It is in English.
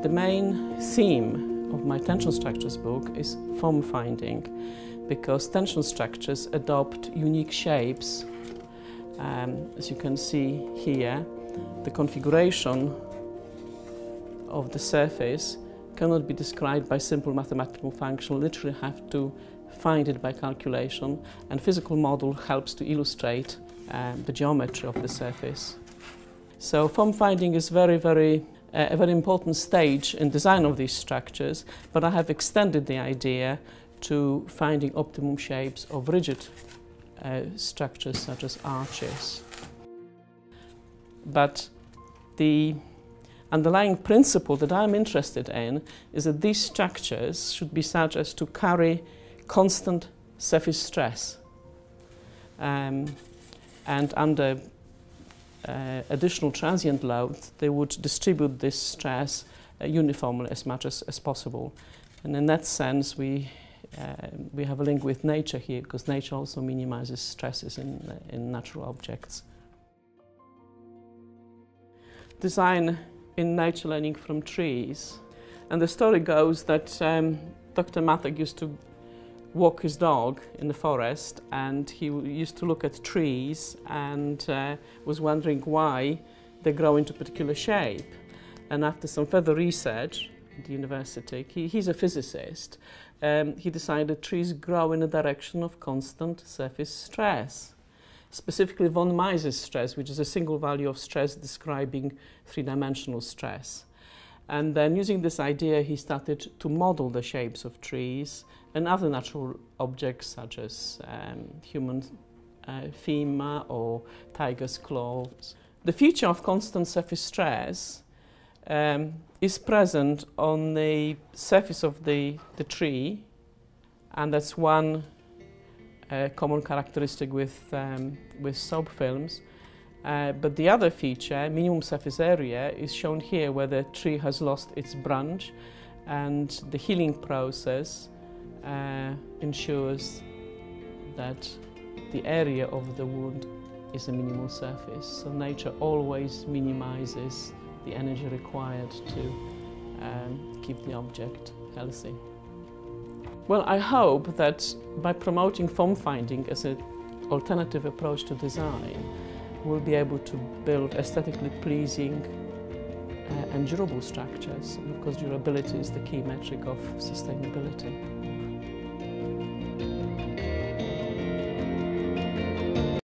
The main theme of my tension structures book is form finding, because tension structures adopt unique shapes. As you can see here, the configuration of the surface cannot be described by simple mathematical function. You literally have to find it by calculation, and physical model helps to illustrate the geometry of the surface. So form finding is a very important stage in design of these structures, but I have extended the idea to finding optimum shapes of rigid structures such as arches. But the underlying principle that I'm interested in is that these structures should be such as to carry constant surface stress, and under additional transient loads they would distribute this stress uniformly as much as possible. And in that sense we have a link with nature here, because nature also minimizes stresses in natural objects. Design in nature learning from trees. And the story goes that Dr. Matek used to walk his dog in the forest, and he used to look at trees and was wondering why they grow into a particular shape. And after some further research at the university, he's a physicist, he decided trees grow in a direction of constant surface stress. Specifically von Mises stress, which is a single value of stress describing three-dimensional stress. And then using this idea he started to model the shapes of trees and other natural objects such as human femur or tiger's claws. The feature of constant surface stress is present on the surface of the tree, and that's one common characteristic with soap films. But the other feature, minimum surface area, is shown here, where the tree has lost its branch, and the healing process ensures that the area of the wound is a minimal surface. So nature always minimizes the energy required to keep the object healthy. Well, I hope that by promoting form finding as an alternative approach to design, we'll be able to build aesthetically pleasing and durable structures, because durability is the key metric of sustainability.